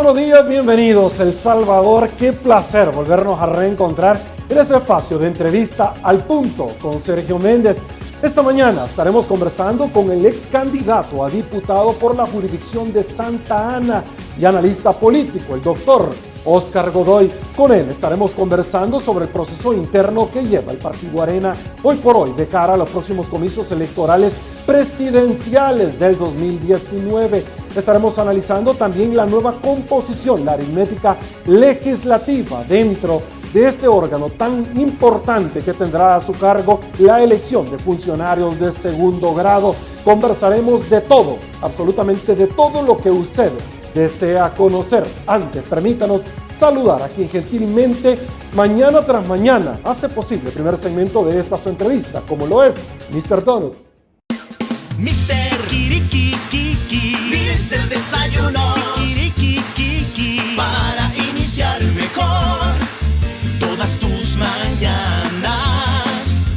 buenos días, bienvenidos El Salvador. Qué placer volvernos a reencontrar en este espacio de entrevista al punto con Sergio Méndez. Esta mañana estaremos conversando con el ex candidato a diputado por la jurisdicción de Santa Ana y analista político, el doctor Óscar Godoy. Con él estaremos conversando sobre el proceso interno que lleva el partido Arena hoy por hoy de cara a los próximos comicios electorales presidenciales del 2019. Estaremos analizando también la nueva composición, la aritmética legislativa dentro de este órgano tan importante que tendrá a su cargo la elección de funcionarios de segundo grado. Conversaremos de todo, absolutamente de todo lo que usted desea conocer. Antes, permítanos saludar a quien gentilmente, mañana tras mañana, hace posible el primer segmento de esta su entrevista, como lo es Mr. Donut. Mr. Kirikikiki, Mr. Desayuno, Kirikikiki, para iniciar mejor todas tus mañanas.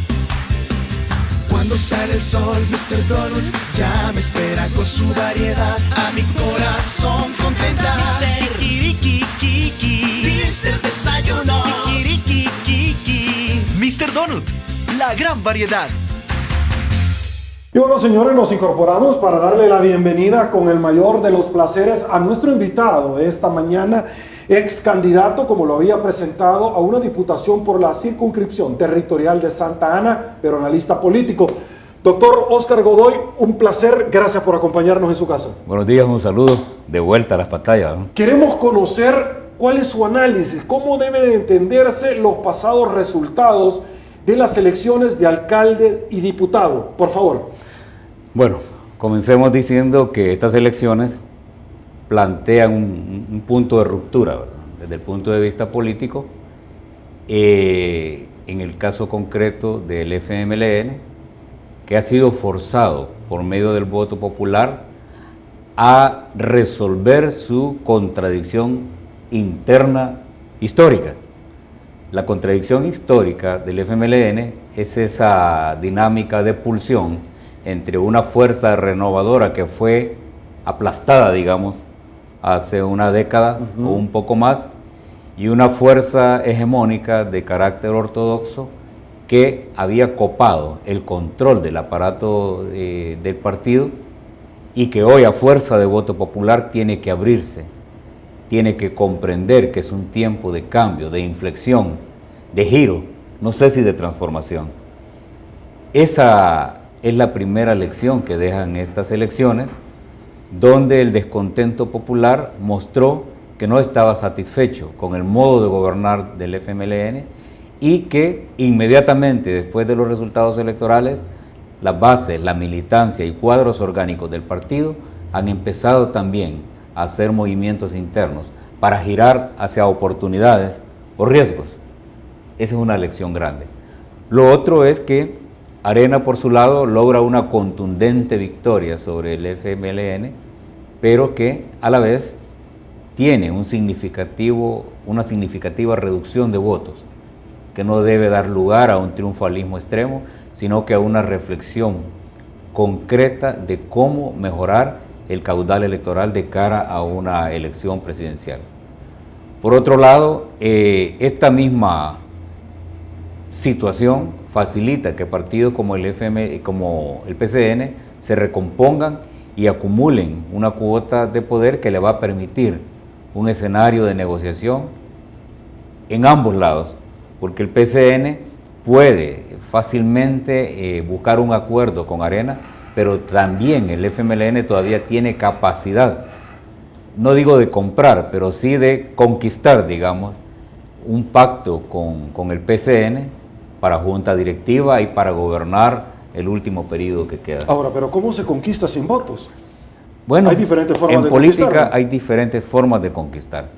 Cuando sale el sol, Mr. Donut ya me espera con su variedad. A mi corazón contenta. Mr. Kirikikiki, Mr. Desayuno, Kirikikiki, Mr. Donut, la gran variedad. Y bueno, señores, nos incorporamos para darle la bienvenida con el mayor de los placeres a nuestro invitado de esta mañana, ex candidato, como lo había presentado, a una diputación por la circunscripción territorial de Santa Ana, pero analista político. Doctor Óscar Godoy, un placer, gracias por acompañarnos en su casa. Buenos días, un saludo, de vuelta a las pantallas, ¿no? Queremos conocer cuál es su análisis, cómo deben de entenderse los pasados resultados de las elecciones de alcalde y diputado, por favor. Bueno, comencemos diciendo que estas elecciones plantean un punto de ruptura, ¿verdad? Desde el punto de vista político, en el caso concreto del FMLN, que ha sido forzado por medio del voto popular a resolver su contradicción interna histórica. La contradicción histórica del FMLN es esa dinámica de pulsión entre una fuerza renovadora que fue aplastada, digamos, hace una década o un poco más, y una fuerza hegemónica de carácter ortodoxo que había copado el control del aparato del partido y que hoy, a fuerza de voto popular, tiene que abrirse, tiene que comprender que es un tiempo de cambio, de inflexión, de giro, no sé si de transformación. Esa es la primera lección que dejan estas elecciones, donde el descontento popular mostró que no estaba satisfecho con el modo de gobernar del FMLN y que inmediatamente después de los resultados electorales, las bases, la militancia y cuadros orgánicos del partido han empezado también a hacer movimientos internos para girar hacia oportunidades o riesgos. Esa es una lección grande. Lo otro es que Arena, por su lado, logra una contundente victoria sobre el FMLN, pero que a la vez tiene una significativa reducción de votos, que no debe dar lugar a un triunfalismo extremo, sino que a una reflexión concreta de cómo mejorar el caudal electoral de cara a una elección presidencial. Por otro lado, esta misma situación facilita que partidos como el PCN se recompongan y acumulen una cuota de poder que le va a permitir un escenario de negociación en ambos lados, porque el PCN puede fácilmente buscar un acuerdo con Arena, pero también el FMLN todavía tiene capacidad, no digo de comprar, pero sí de conquistar, digamos, un pacto con el PCN para junta directiva y para gobernar el último periodo que queda. Ahora, pero ¿cómo se conquista sin votos? Bueno, hay diferentes formas de política conquistar, ¿no? Hay diferentes formas de conquistar.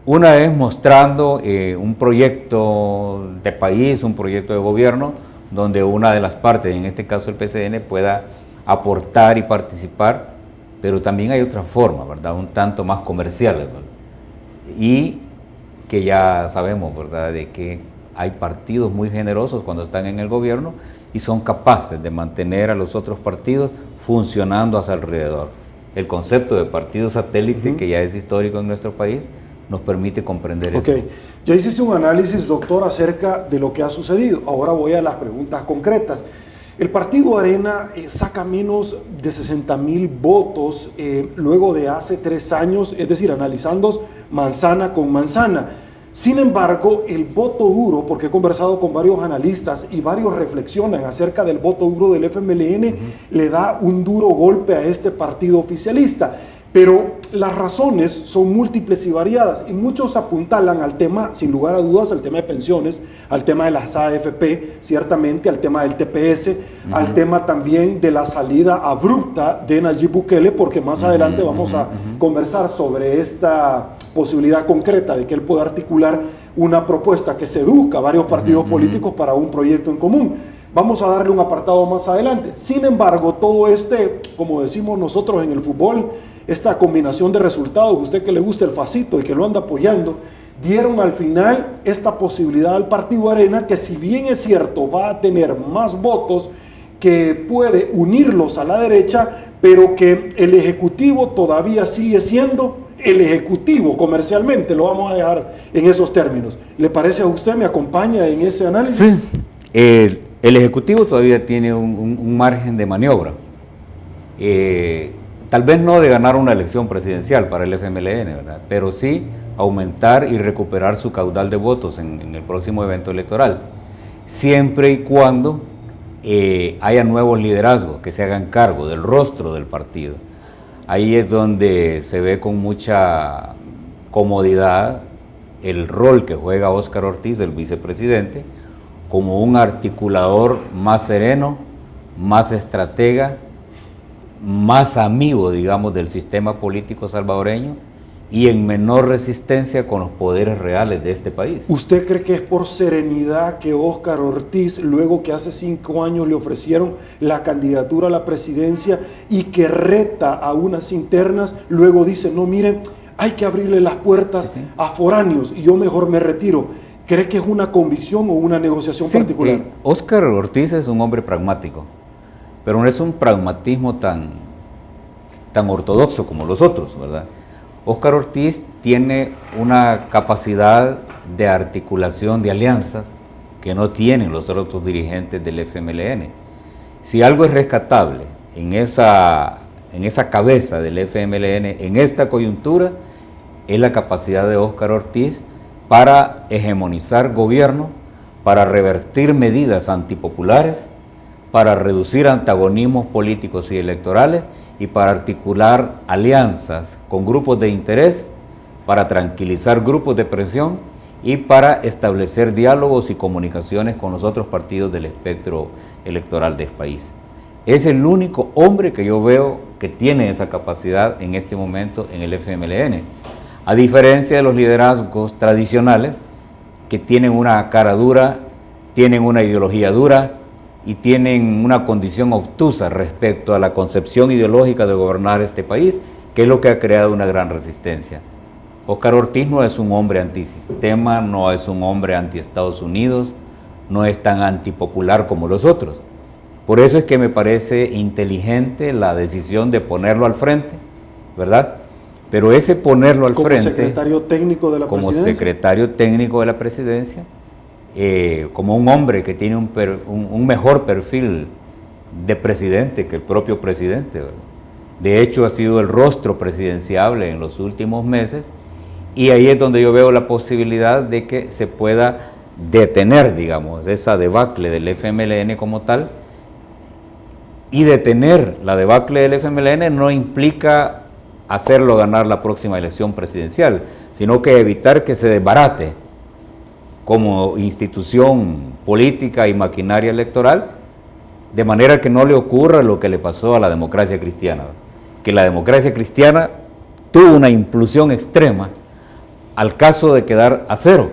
Una es mostrando un proyecto de país, un proyecto de gobierno, donde una de las partes, en este caso el PCN, pueda aportar y participar, pero también hay otra forma, ¿verdad? Un tanto más comerciales, ¿verdad? Y que ya sabemos, ¿verdad?, de que hay partidos muy generosos cuando están en el gobierno y son capaces de mantener a los otros partidos funcionando a su alrededor. el concepto de partido satélite, que ya es histórico en nuestro país, nos permite comprender eso. Ya hiciste un análisis, doctor, acerca de lo que ha sucedido. Ahora voy a las preguntas concretas. El partido Arena saca menos de 60,000 votos luego de hace 3 años, es decir, analizando manzana con manzana. Sin embargo, el voto duro, porque he conversado con varios analistas y varios reflexionan acerca del voto duro del FMLN, le da un duro golpe a este partido oficialista. Pero las razones son múltiples y variadas y muchos apuntalan al tema, sin lugar a dudas, al tema de pensiones, al tema de las AFP, ciertamente al tema del TPS, al tema también de la salida abrupta de Nayib Bukele, porque más adelante vamos a conversar sobre esta posibilidad concreta de que él pueda articular una propuesta que seduzca a varios partidos políticos para un proyecto en común. Vamos a darle un apartado más adelante. Sin embargo, todo como decimos nosotros en el fútbol, esta combinación de resultados, usted que le gusta el facito y que lo anda apoyando, dieron al final esta posibilidad al partido Arena, que si bien es cierto va a tener más votos, que puede unirlos a la derecha, pero que el Ejecutivo todavía sigue siendo el Ejecutivo comercialmente, lo vamos a dejar en esos términos. ¿Le parece a usted? ¿Me acompaña en ese análisis? Sí, el Ejecutivo todavía tiene un margen de maniobra. Tal vez no de ganar una elección presidencial para el FMLN, ¿verdad? Pero sí aumentar y recuperar su caudal de votos en el próximo evento electoral, siempre y cuando haya nuevos liderazgos que se hagan cargo del rostro del partido. Ahí es donde se ve con mucha comodidad el rol que juega Óscar Ortiz, el vicepresidente, como un articulador más sereno, más estratega, más amigo, digamos, del sistema político salvadoreño y en menor resistencia con los poderes reales de este país. ¿Usted cree que es por serenidad que Óscar Ortiz, luego que hace 5 años le ofrecieron la candidatura a la presidencia y que reta a unas internas, luego dice, no, miren, hay que abrirle las puertas a foráneos y yo mejor me retiro? ¿Cree que es una convicción o una negociación particular? Óscar Ortiz es un hombre pragmático, pero no es un pragmatismo tan ortodoxo como los otros, ¿verdad? Óscar Ortiz tiene una capacidad de articulación de alianzas que no tienen los otros dirigentes del FMLN. Si algo es rescatable en esa cabeza del FMLN, en esta coyuntura, es la capacidad de Óscar Ortiz para hegemonizar gobierno, para revertir medidas antipopulares, para reducir antagonismos políticos y electorales y para articular alianzas con grupos de interés, para tranquilizar grupos de presión y para establecer diálogos y comunicaciones con los otros partidos del espectro electoral del país. Es el único hombre que yo veo que tiene esa capacidad en este momento en el FMLN, a diferencia de los liderazgos tradicionales que tienen una cara dura, tienen una ideología dura, y tienen una condición obtusa respecto a la concepción ideológica de gobernar este país, que es lo que ha creado una gran resistencia. Óscar Ortiz no es un hombre antisistema, no es un hombre anti-Estados Unidos, no es tan antipopular como los otros. Por eso es que me parece inteligente la decisión de ponerlo al frente, ¿verdad? Pero ese ponerlo al frente... Como secretario técnico de la presidencia. Como secretario técnico de la presidencia, como un hombre que tiene un mejor perfil de presidente que el propio presidente, ¿verdad? De hecho, ha sido el rostro presidenciable en los últimos meses y ahí es donde yo veo la posibilidad de que se pueda detener, digamos, esa debacle del FMLN como tal. Y detener la debacle del FMLN no implica hacerlo ganar la próxima elección presidencial, sino que evitar que se desbarate como institución política y maquinaria electoral, de manera que no le ocurra lo que le pasó a la democracia cristiana, que la democracia cristiana tuvo una implosión extrema al caso de quedar a cero.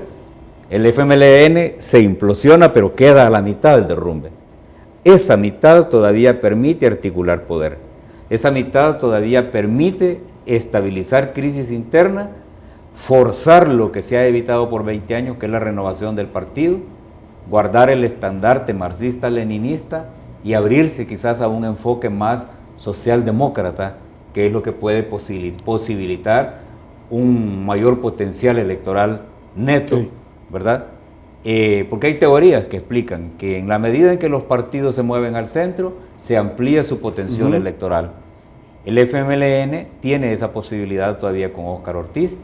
El FMLN se implosiona, pero queda a la mitad del derrumbe. Esa mitad todavía permite articular poder. Esa mitad todavía permite estabilizar crisis interna, forzar lo que se ha evitado por 20 años, que es la renovación del partido, guardar el estandarte marxista-leninista y abrirse quizás a un enfoque más socialdemócrata que es lo que puede posibilitar un mayor potencial electoral neto, Ok. ¿verdad? Porque hay teorías que explican que en la medida en que los partidos se mueven al centro, se amplía su potencial electoral. El FMLN tiene esa posibilidad todavía con Óscar Ortiz,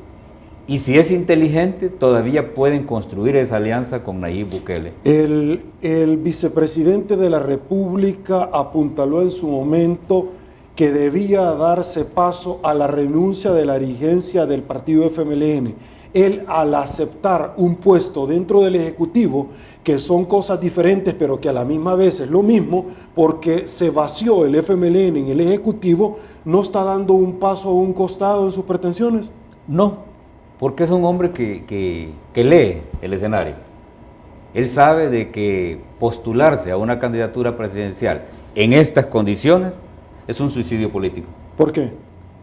y si es inteligente, todavía pueden construir esa alianza con Nayib Bukele. El vicepresidente de la República apuntaló en su momento que debía darse paso a la renuncia de la dirigencia del partido FMLN. Él, al aceptar un puesto dentro del Ejecutivo, que son cosas diferentes, pero que a la misma vez es lo mismo, porque se vació el FMLN en el Ejecutivo, ¿no está dando un paso a un costado en sus pretensiones? No, porque es un hombre que lee el escenario. Él sabe de que postularse a una candidatura presidencial en estas condiciones es un suicidio político. ¿Por qué?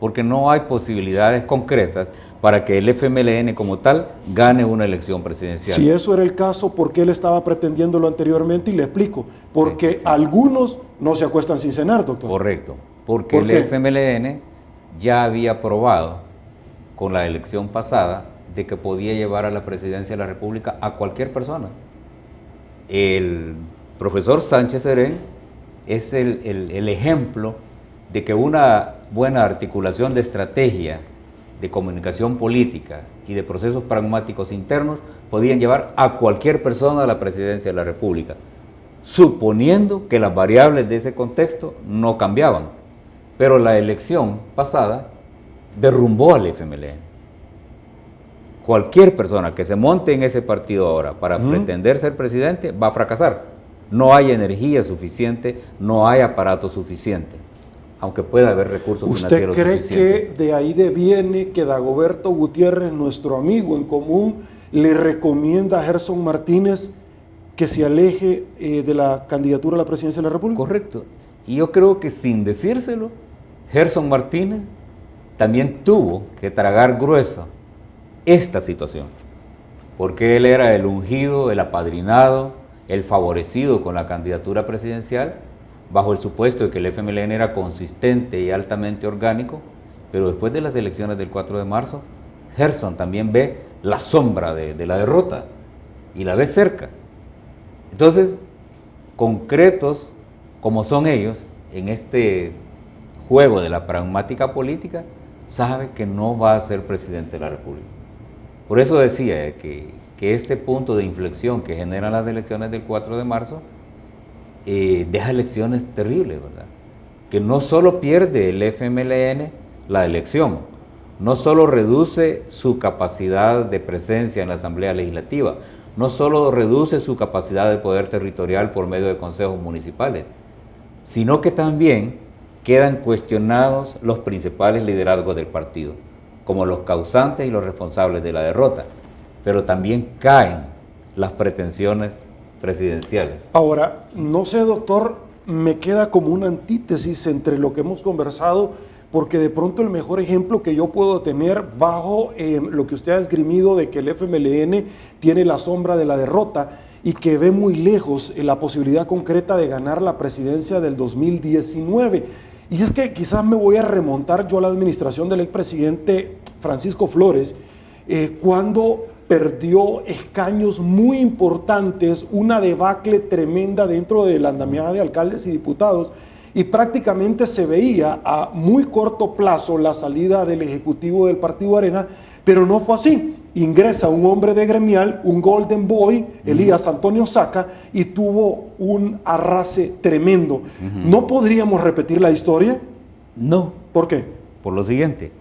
Porque no hay posibilidades concretas para que el FMLN como tal gane una elección presidencial. Si eso era el caso, ¿por qué él estaba pretendiéndolo anteriormente? Y le explico. Porque algunos no se acuestan sin cenar, doctor. Correcto, porque ¿Por el qué? FMLN ya había probado con la elección pasada de que podía llevar a la presidencia de la República a cualquier persona. El profesor Sánchez Serén es el ejemplo de que una buena articulación de estrategia, de comunicación política y de procesos pragmáticos internos podían llevar a cualquier persona a la presidencia de la República, suponiendo que las variables de ese contexto no cambiaban. Pero la elección pasada derrumbó al FMLN. Cualquier persona que se monte en ese partido ahora para pretender ser presidente va a fracasar. No hay energía suficiente, no hay aparato suficiente, aunque pueda haber recursos ¿Usted financieros cree suficientes. que de ahí deviene que Dagoberto Gutiérrez, nuestro amigo en común, le recomienda a Gerson Martínez que se aleje de la candidatura a la presidencia de la República? Correcto. Y yo creo que sin decírselo, Gerson Martínez también tuvo que tragar grueso esta situación, porque él era el ungido, el apadrinado, el favorecido con la candidatura presidencial, bajo el supuesto de que el FMLN era consistente y altamente orgánico, pero después de las elecciones del 4 de marzo, Gerson también ve la sombra de la derrota y la ve cerca. Entonces, concretos como son ellos en este juego de la pragmática política, sabe que no va a ser presidente de la República. Por eso decía que este punto de inflexión que generan las elecciones del 4 de marzo deja elecciones terribles, ¿verdad? Que no solo pierde el FMLN la elección, no solo reduce su capacidad de presencia en la Asamblea Legislativa, no solo reduce su capacidad de poder territorial por medio de consejos municipales, sino que también quedan cuestionados los principales liderazgos del partido, como los causantes y los responsables de la derrota, pero también caen las pretensiones presidenciales. Ahora, no sé, doctor, me queda como una antítesis entre lo que hemos conversado, porque de pronto el mejor ejemplo que yo puedo tener bajo lo que usted ha esgrimido de que el FMLN tiene la sombra de la derrota y que ve muy lejos la posibilidad concreta de ganar la presidencia del 2019. Y es que quizás me voy a remontar yo a la administración del expresidente Francisco Flores, cuando perdió escaños muy importantes, una debacle tremenda dentro de la andamiaje de alcaldes y diputados, y prácticamente se veía a muy corto plazo la salida del ejecutivo del Partido Arena, pero no fue así. Ingresa un hombre de gremial, un Golden Boy, Elías Antonio Saca, y tuvo un arrase tremendo. ¿No podríamos repetir la historia? No. ¿Por qué? Por lo siguiente,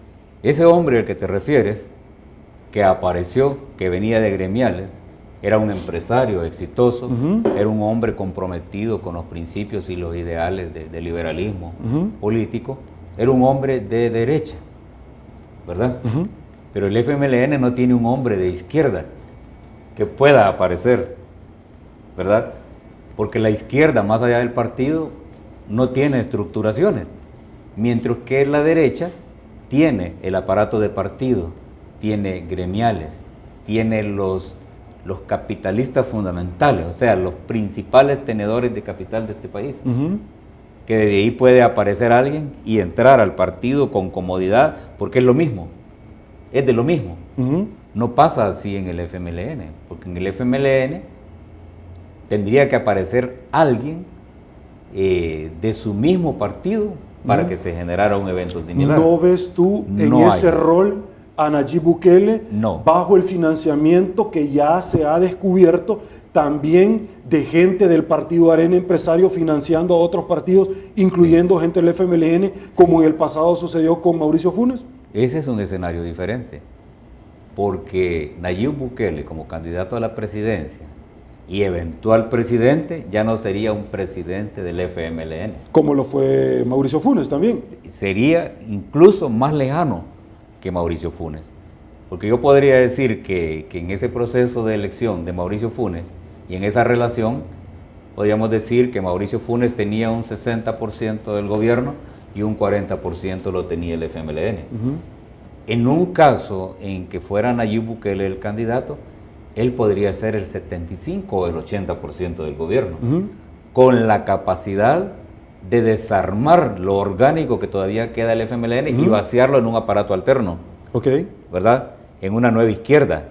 ese hombre al que te refieres, que apareció, que venía de gremiales, era un empresario exitoso, era un hombre comprometido con los principios y los ideales del liberalismo político, era un hombre de derecha, ¿verdad? Pero el FMLN no tiene un hombre de izquierda que pueda aparecer, ¿verdad? Porque la izquierda, más allá del partido, no tiene estructuraciones, mientras que la derecha tiene el aparato de partido, tiene gremiales, tiene los capitalistas fundamentales, o sea, los principales tenedores de capital de este país. que de ahí puede aparecer alguien y entrar al partido con comodidad, porque es lo mismo, es de lo mismo. No pasa así en el FMLN, porque en el FMLN tendría que aparecer alguien de su mismo partido para que se generara un evento similar. ¿No ves tú en No ese hay. rol a Nayib Bukele No. bajo el financiamiento que ya se ha descubierto también de gente del partido Arena Empresario financiando a otros partidos, incluyendo gente del FMLN, como en el pasado sucedió con Mauricio Funes? Ese es un escenario diferente, porque Nayib Bukele como candidato a la presidencia y eventual presidente ya no sería un presidente del FMLN. Como lo fue Mauricio Funes también. Sería incluso más lejano que Mauricio Funes, porque yo podría decir que en ese proceso de elección de Mauricio Funes y en esa relación, podríamos decir que Mauricio Funes tenía un 60% del gobierno y un 40% lo tenía el FMLN. En un caso en que fuera Nayib Bukele el candidato, él podría ser el 75 o el 80% del gobierno, con la capacidad de desarmar lo orgánico que todavía queda del FMLN y vaciarlo en un aparato alterno, ¿verdad? En una nueva izquierda,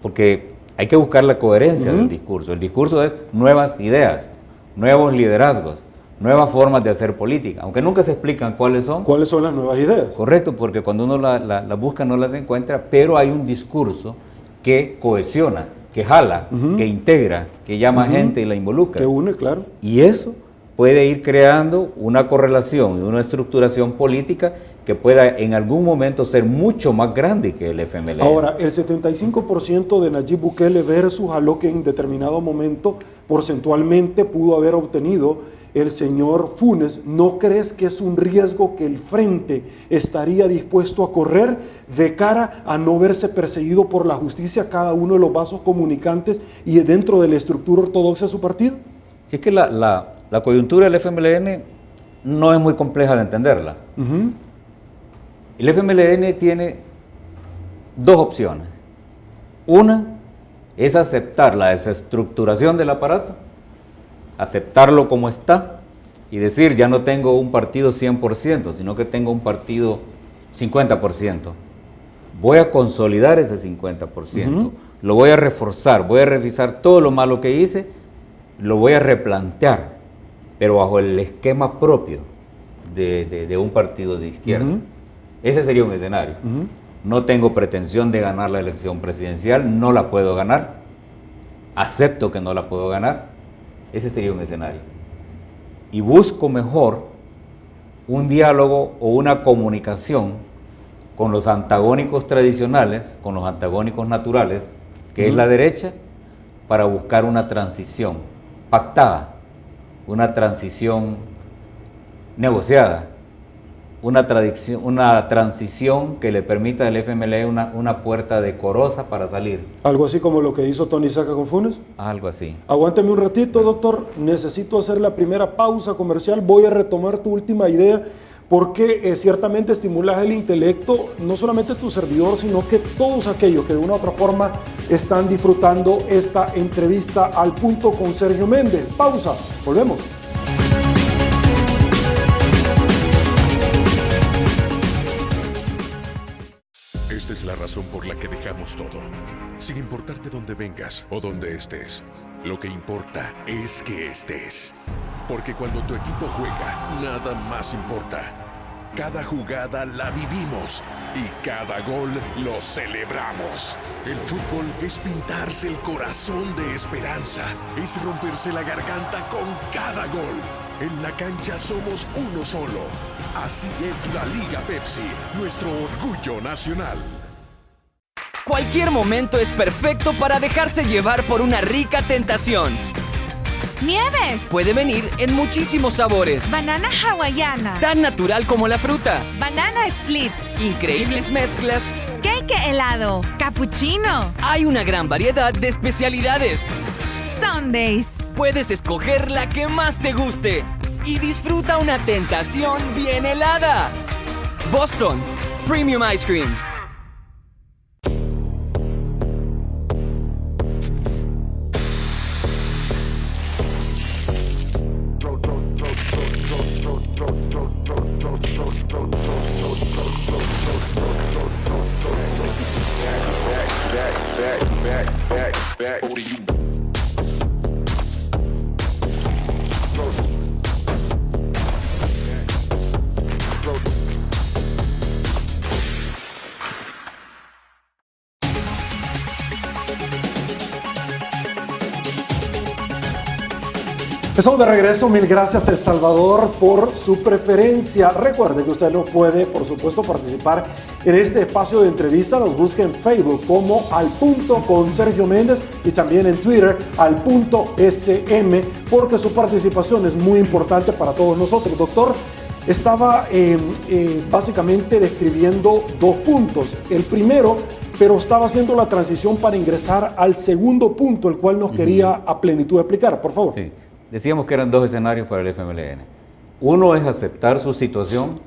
porque hay que buscar la coherencia del discurso. El discurso es nuevas ideas, nuevos liderazgos, nuevas formas de hacer política, aunque nunca se explican cuáles son. ¿Cuáles son las nuevas ideas? Correcto, porque cuando uno las busca no las encuentra, pero hay un discurso que cohesiona, que jala, que integra, que llama gente y la involucra. Que une, claro. Y eso puede ir creando una correlación y una estructuración política que pueda en algún momento ser mucho más grande que el FMLN. Ahora, el 75% de Nayib Bukele versus a lo que en determinado momento porcentualmente pudo haber obtenido el señor Funes, ¿no crees que es un riesgo que el Frente estaría dispuesto a correr de cara a no verse perseguido por la justicia cada uno de los vasos comunicantes y dentro de la estructura ortodoxa de su partido? Si es que la coyuntura del FMLN no es muy compleja de entenderla. El FMLN tiene dos opciones. Una es aceptar la desestructuración del aparato, aceptarlo como está y decir, ya no tengo un partido 100%, sino que tengo un partido 50%. Voy a consolidar ese 50%, lo voy a reforzar, voy a revisar todo lo malo que hice, lo voy a replantear, pero bajo el esquema propio de un partido de izquierda. Ese sería un escenario. No tengo pretensión de ganar la elección presidencial, no la puedo ganar, acepto que no la puedo ganar. Ese sería un escenario. Y busco mejor un diálogo o una comunicación con los antagónicos tradicionales, con los antagónicos naturales, que es la derecha, para buscar una transición pactada, una transición negociada, una transición que le permita al FMLN una puerta decorosa para salir. Algo así como lo que hizo Tony Saca con Funes. Algo así. Aguántame un ratito, doctor. Necesito hacer la primera pausa comercial. Voy a retomar tu última idea porque ciertamente estimulas el intelecto, no solamente tu servidor, sino que todos aquellos que de una u otra forma están disfrutando esta entrevista al punto con Sergio Méndez. Pausa. Volvemos. Esta es la razón por la que dejamos todo, sin importarte dónde vengas o dónde estés. Lo que importa es que estés. Porque cuando tu equipo juega, nada más importa. Cada jugada la vivimos y cada gol lo celebramos. El fútbol es pintarse el corazón de esperanza, es romperse la garganta con cada gol. En la cancha somos uno solo. Así es la Liga Pepsi, nuestro orgullo nacional. Cualquier momento es perfecto para dejarse llevar por una rica tentación. ¡Nieves! Puede venir en muchísimos sabores. Banana hawaiana. Tan natural como la fruta. Banana split. Increíbles mezclas. Cake helado. Cappuccino. Hay una gran variedad de especialidades. Sundays. Puedes escoger la que más te guste. Y disfruta una tentación bien helada. Boston Premium Ice Cream. back, over to you. Estamos de regreso, mil gracias El Salvador por su preferencia. Recuerde que usted no puede, por supuesto, participar en este espacio de entrevista. Nos busque en Facebook como Al Punto con Sergio Méndez y también en Twitter Al Punto SM, porque su participación es muy importante para todos nosotros. Doctor, estaba básicamente describiendo dos puntos. El primero, pero estaba haciendo la transición para ingresar al segundo punto, el cual nos quería a plenitud explicar, por favor. Sí. Decíamos que eran dos escenarios para el FMLN. Uno es aceptar su situación,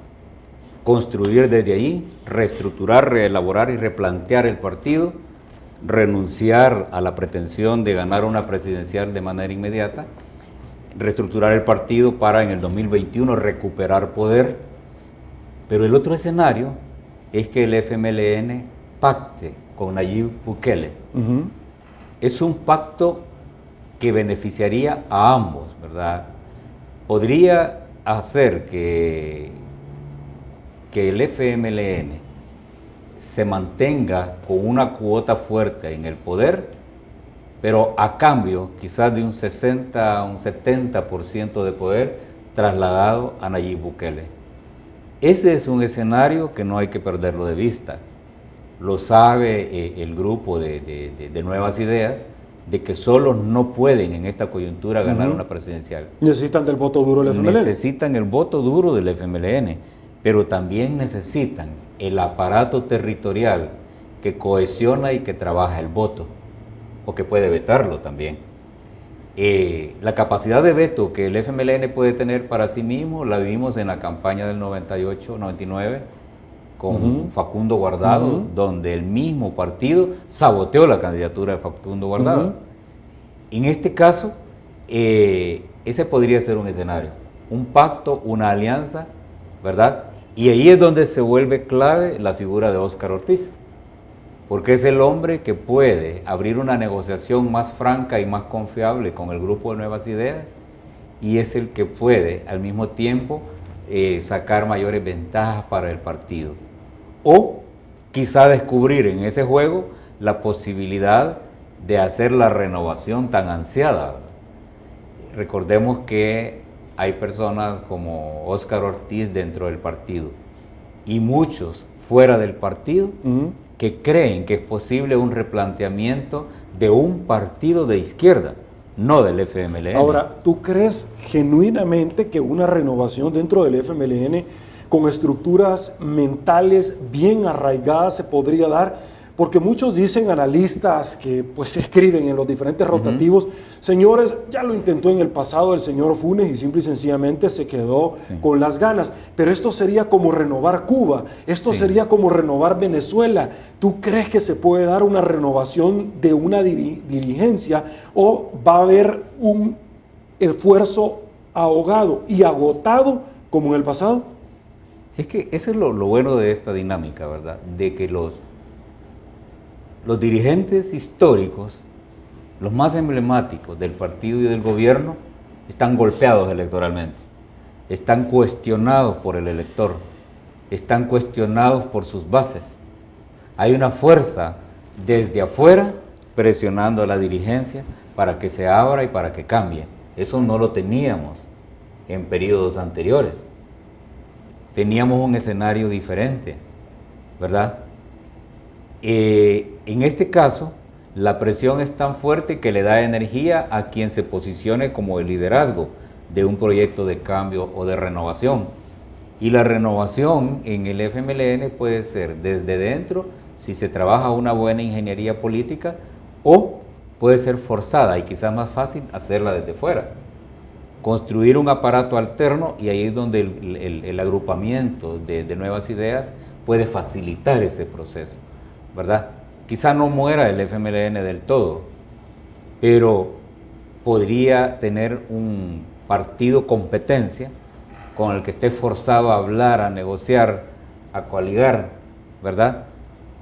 construir desde ahí, reestructurar, reelaborar y replantear el partido, renunciar a la pretensión de ganar una presidencial de manera inmediata, reestructurar el partido para en el 2021 recuperar poder. Pero el otro escenario es que el FMLN pacte con Nayib Bukele. Es un pacto que beneficiaría a ambos, ¿verdad? Podría hacer que el FMLN se mantenga con una cuota fuerte en el poder, pero a cambio quizás de un 60, un 70% de poder trasladado a Nayib Bukele. Ese es un escenario que no hay que perderlo de vista. Lo sabe el grupo de Nuevas Ideas, de que solos no pueden en esta coyuntura ganar una presidencial. Necesitan del voto duro del FMLN. Necesitan el voto duro del FMLN, pero también necesitan el aparato territorial que cohesiona y que trabaja el voto, o que puede vetarlo también. La capacidad de veto que el FMLN puede tener para sí mismo la vimos en la campaña del 98-99 con Facundo Guardado, donde el mismo partido saboteó la candidatura de Facundo Guardado. En este caso, ese podría ser un escenario, un pacto, una alianza, ¿verdad? Y ahí es donde se vuelve clave la figura de Óscar Ortiz, porque es el hombre que puede abrir una negociación más franca y más confiable con el grupo de Nuevas Ideas, y es el que puede al mismo tiempo sacar mayores ventajas para el partido. O quizá descubrir en ese juego la posibilidad de hacer la renovación tan ansiada, ¿verdad? Recordemos que hay personas como Óscar Ortiz dentro del partido y muchos fuera del partido que creen que es posible un replanteamiento de un partido de izquierda, no del FMLN. Ahora, ¿tú crees genuinamente que una renovación dentro del FMLN con estructuras mentales bien arraigadas se podría dar? Porque muchos dicen, analistas que pues escriben en los diferentes rotativos, señores, ya lo intentó en el pasado el señor Funes y simple y sencillamente se quedó con las ganas. Pero esto sería como renovar Cuba, esto sería como renovar Venezuela. ¿Tú crees que se puede dar una renovación de una dirigencia o va a haber un esfuerzo ahogado y agotado como en el pasado? Sí, es que eso es lo bueno de esta dinámica, ¿verdad? De que los dirigentes históricos, los más emblemáticos del partido y del gobierno, están golpeados electoralmente, están cuestionados por el elector, están cuestionados por sus bases. Hay una fuerza desde afuera presionando a la dirigencia para que se abra y para que cambie. Eso no lo teníamos en periodos anteriores. Teníamos un escenario diferente, ¿verdad? En este caso, la presión es tan fuerte que le da energía a quien se posicione como el liderazgo de un proyecto de cambio o de renovación. Y la renovación en el FMLN puede ser desde dentro, si se trabaja una buena ingeniería política, o puede ser forzada y quizás más fácil hacerla desde fuera. Construir un aparato alterno, y ahí es donde el agrupamiento de Nuevas Ideas puede facilitar ese proceso, ¿verdad? Quizá no muera el FMLN del todo, pero podría tener un partido competencia con el que esté forzado a hablar, a negociar, a coaligar, ¿verdad?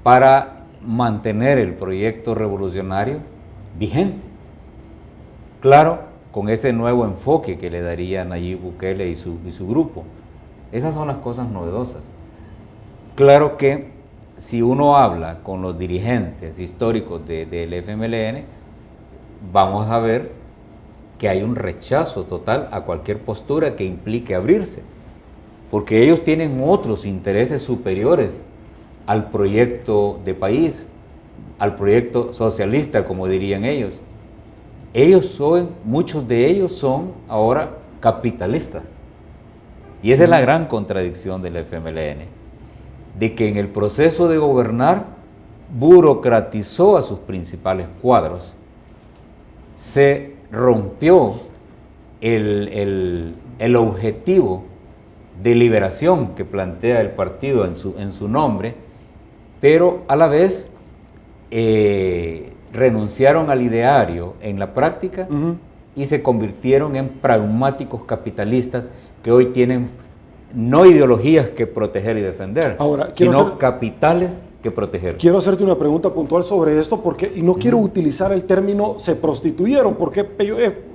Para mantener el proyecto revolucionario vigente. Claro, con ese nuevo enfoque que le daría Nayib Bukele y su grupo. Esas son las cosas novedosas. Claro que si uno habla con los dirigentes históricos del FMLN, vamos a ver que hay un rechazo total a cualquier postura que implique abrirse, porque ellos tienen otros intereses superiores al proyecto de país, al proyecto socialista, como dirían ellos. Muchos de ellos son ahora capitalistas. Y esa es la gran contradicción del FMLN, de que en el proceso de gobernar burocratizó a sus principales cuadros, se rompió el objetivo de liberación que plantea el partido en su nombre, pero a la vez renunciaron al ideario en la práctica y se convirtieron en pragmáticos capitalistas que hoy tienen no ideologías que proteger y defender, sino capitales que proteger. Quiero hacerte una pregunta puntual sobre esto, porque, y no quiero utilizar el término se prostituyeron, porque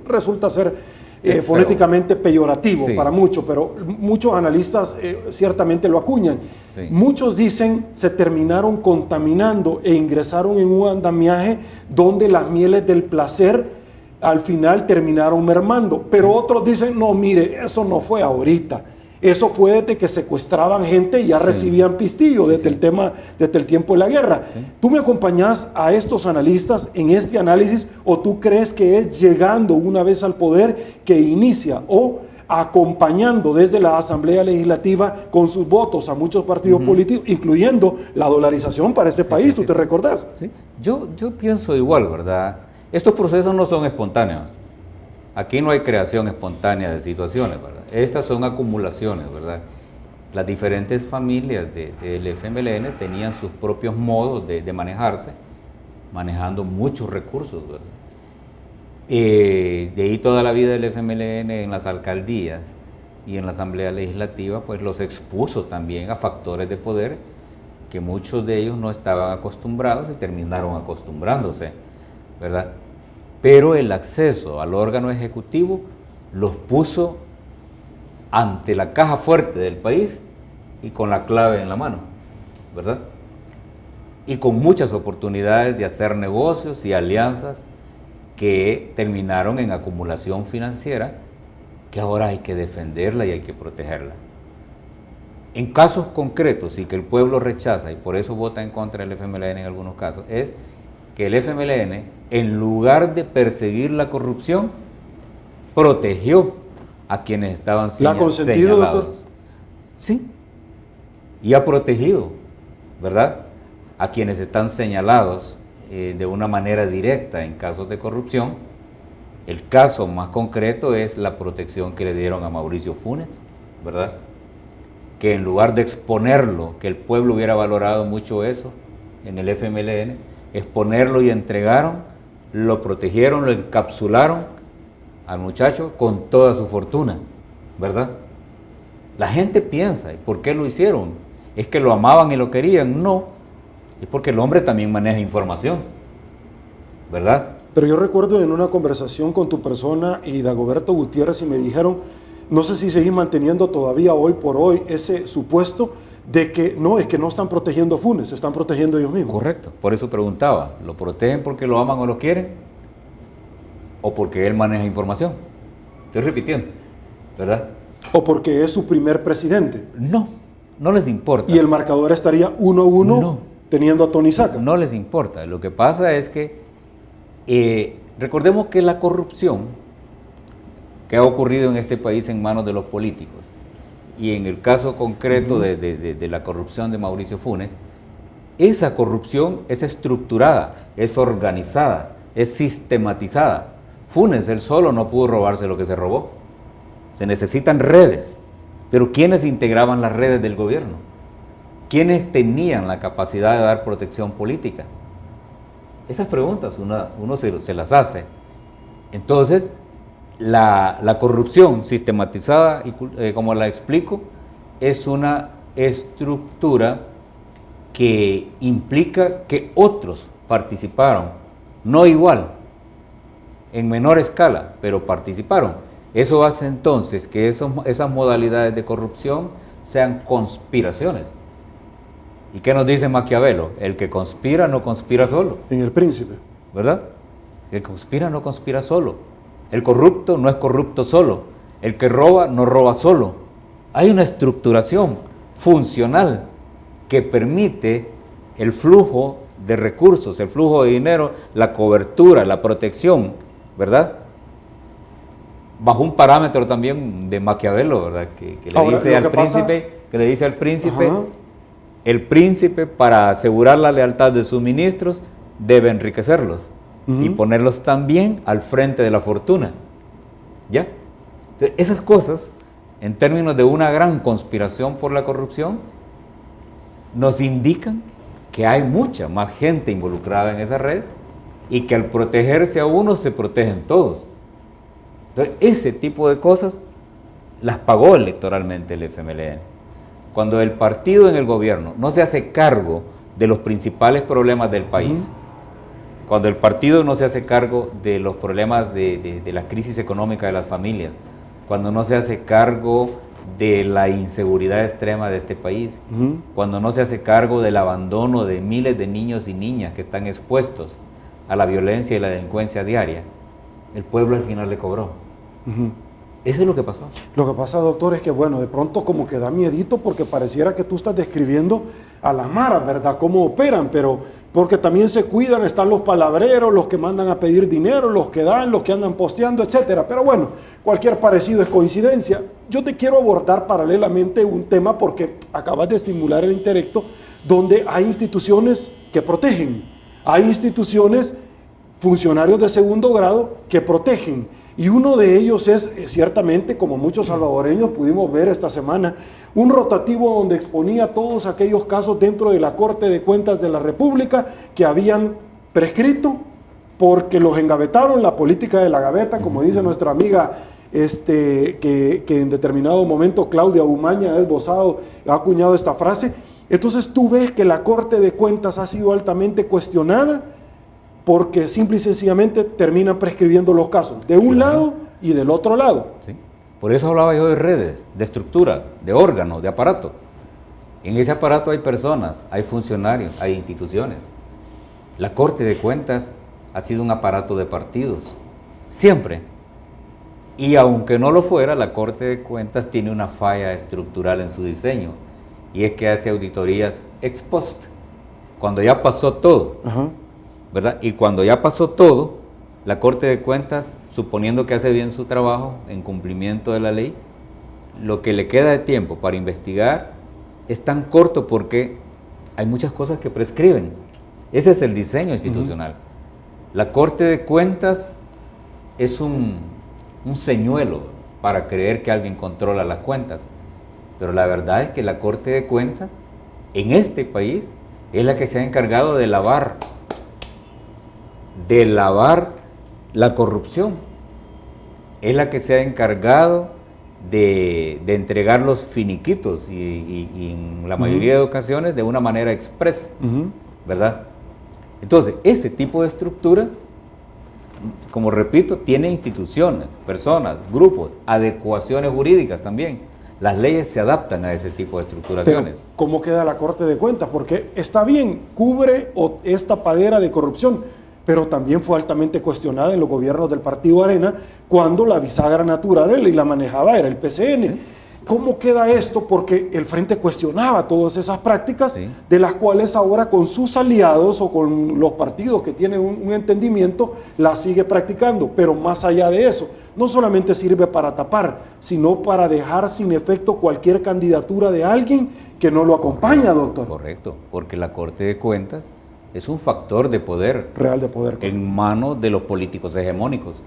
resulta ser fonéticamente peyorativo para muchos, pero muchos analistas ciertamente lo acuñan. Sí. Muchos dicen se terminaron contaminando e ingresaron en un andamiaje donde las mieles del placer al final terminaron mermando, pero otros dicen, no, mire, eso no fue ahorita, eso fue desde que secuestraban gente y ya recibían pistillo, desde el tiempo de la guerra. Sí. ¿Tú me acompañás a estos analistas en este análisis, o tú crees que es llegando una vez al poder que inicia, o acompañando desde la Asamblea Legislativa con sus votos a muchos partidos políticos, incluyendo la dolarización para este país? ¿Tú te recordás? Sí. Yo pienso igual, ¿verdad? Estos procesos no son espontáneos. Aquí no hay creación espontánea de situaciones, ¿verdad? Estas son acumulaciones, ¿verdad? Las diferentes familias del FMLN tenían sus propios modos de manejarse, manejando muchos recursos, ¿verdad? De ahí toda la vida del FMLN en las alcaldías y en la Asamblea Legislativa, pues los expuso también a factores de poder que muchos de ellos no estaban acostumbrados y terminaron acostumbrándose, ¿verdad? Pero el acceso al órgano ejecutivo los puso ante la caja fuerte del país y con la clave en la mano, ¿verdad? Y con muchas oportunidades de hacer negocios y alianzas que terminaron en acumulación financiera, que ahora hay que defenderla y hay que protegerla. En casos concretos y que el pueblo rechaza, y por eso vota en contra del FMLN en algunos casos, es que el FMLN, en lugar de perseguir la corrupción, protegió a quienes estaban señalados. ¿La ha consentido, doctor? Sí, y ha protegido, ¿verdad?, a quienes están señalados de una manera directa en casos de corrupción. El caso más concreto es la protección que le dieron a Mauricio Funes, ¿verdad?, que en lugar de exponerlo, que el pueblo hubiera valorado mucho eso en el FMLN, exponerlo y entregaron, lo protegieron, lo encapsularon al muchacho con toda su fortuna, ¿verdad? La gente piensa, ¿y por qué lo hicieron? ¿Es que lo amaban y lo querían? No, es porque el hombre también maneja información, ¿verdad? Pero yo recuerdo en una conversación con tu persona y Dagoberto Gutiérrez, y me dijeron, no sé si seguís manteniendo todavía hoy por hoy ese supuesto de que no, es que no están protegiendo a Funes, se están protegiendo ellos mismos. Correcto, por eso preguntaba, ¿lo protegen porque lo aman o lo quieren? ¿O porque él maneja información? Estoy repitiendo, ¿verdad? ¿O porque es su primer presidente? No, no les importa. ¿Y el marcador estaría 1-1 no, teniendo a Tony Saca? No les importa, lo que pasa es que recordemos que la corrupción que ha ocurrido en este país en manos de los políticos, y en el caso concreto de la corrupción de Mauricio Funes, esa corrupción es estructurada, es organizada, es sistematizada. Funes él solo no pudo robarse lo que se robó. Se necesitan redes, pero ¿quiénes integraban las redes del gobierno? ¿Quiénes tenían la capacidad de dar protección política? Esas preguntas uno se las hace. Entonces, la corrupción sistematizada, y como la explico, es una estructura que implica que otros participaron, no igual, en menor escala, pero participaron. Eso hace entonces que esas modalidades de corrupción sean conspiraciones. ¿Y qué nos dice Maquiavelo? El que conspira no conspira solo. En El Príncipe. ¿Verdad? El que conspira no conspira solo. El corrupto no es corrupto solo. El que roba no roba solo. Hay una estructuración funcional que permite el flujo de recursos, el flujo de dinero, la cobertura, la protección, ¿verdad? Bajo un parámetro también de Maquiavelo, ¿verdad? Que le dice al príncipe, Ajá. el príncipe, para asegurar la lealtad de sus ministros, debe enriquecerlos y ponerlos también al frente de la fortuna. ¿Ya? Entonces, esas cosas, en términos de una gran conspiración por la corrupción, nos indican que hay mucha más gente involucrada en esa red y que al protegerse a uno se protegen todos. Entonces, ese tipo de cosas las pagó electoralmente el FMLN. Cuando el partido en el gobierno no se hace cargo de los principales problemas del país, cuando el partido no se hace cargo de los problemas de la crisis económica de las familias, cuando no se hace cargo de la inseguridad extrema de este país, cuando no se hace cargo del abandono de miles de niños y niñas que están expuestos a la violencia y la delincuencia diaria, el pueblo al final le cobró. Eso es lo que pasó. Lo que pasa, doctor, es que, bueno, de pronto como que da miedito porque pareciera que tú estás describiendo a las maras, ¿verdad? Cómo operan, pero porque también se cuidan, están los palabreros, los que mandan a pedir dinero, los que dan, los que andan posteando, etcétera. Pero bueno, cualquier parecido es coincidencia. Yo te quiero abordar paralelamente un tema porque acabas de estimular el intelecto, donde hay instituciones que protegen, hay instituciones, funcionarios de segundo grado que protegen. Y uno de ellos es, ciertamente, como muchos salvadoreños pudimos ver esta semana, un rotativo donde exponía todos aquellos casos dentro de la Corte de Cuentas de la República que habían prescrito porque los engavetaron, la política de la gaveta, como dice nuestra amiga, que en determinado momento Claudia Umaña ha esbozado, ha acuñado esta frase. Entonces tú ves que la Corte de Cuentas ha sido altamente cuestionada porque simple y sencillamente terminan prescribiendo los casos, de un lado y del otro lado. Sí. Por eso hablaba yo de redes, de estructura, de órganos, de aparato. En ese aparato hay personas, hay funcionarios, hay instituciones. La Corte de Cuentas ha sido un aparato de partidos, siempre. Y aunque no lo fuera, la Corte de Cuentas tiene una falla estructural en su diseño, y es que hace auditorías ex post, cuando ya pasó todo. ¿Verdad? Y cuando ya pasó todo, la Corte de Cuentas, suponiendo que hace bien su trabajo en cumplimiento de la ley, lo que le queda de tiempo para investigar es tan corto porque hay muchas cosas que prescriben. Ese es el diseño institucional. La Corte de Cuentas es un señuelo para creer que alguien controla las cuentas, pero la verdad es que la Corte de Cuentas en este país es la que se ha encargado de lavar la corrupción, es la que se ha encargado de entregar los finiquitos y en la mayoría de ocasiones de una manera express, ¿verdad? Entonces, ese tipo de estructuras, como repito, tiene instituciones, personas, grupos, adecuaciones jurídicas también. Las leyes se adaptan a ese tipo de estructuraciones. Pero, ¿cómo queda la Corte de Cuentas? Porque está bien, cubre esta padera de corrupción, pero también fue altamente cuestionada en los gobiernos del Partido Arena cuando la bisagra natural y la manejaba era el PCN. ¿Sí? ¿Cómo queda esto? Porque el Frente cuestionaba todas esas prácticas, ¿sí?, de las cuales ahora con sus aliados o con los partidos que tienen un entendimiento, la sigue practicando. Pero más allá de eso, no solamente sirve para tapar, sino para dejar sin efecto cualquier candidatura de alguien que no lo acompaña, doctor. Correcto, porque la Corte de Cuentas es un factor de poder real de poder en manos de los políticos hegemónicos.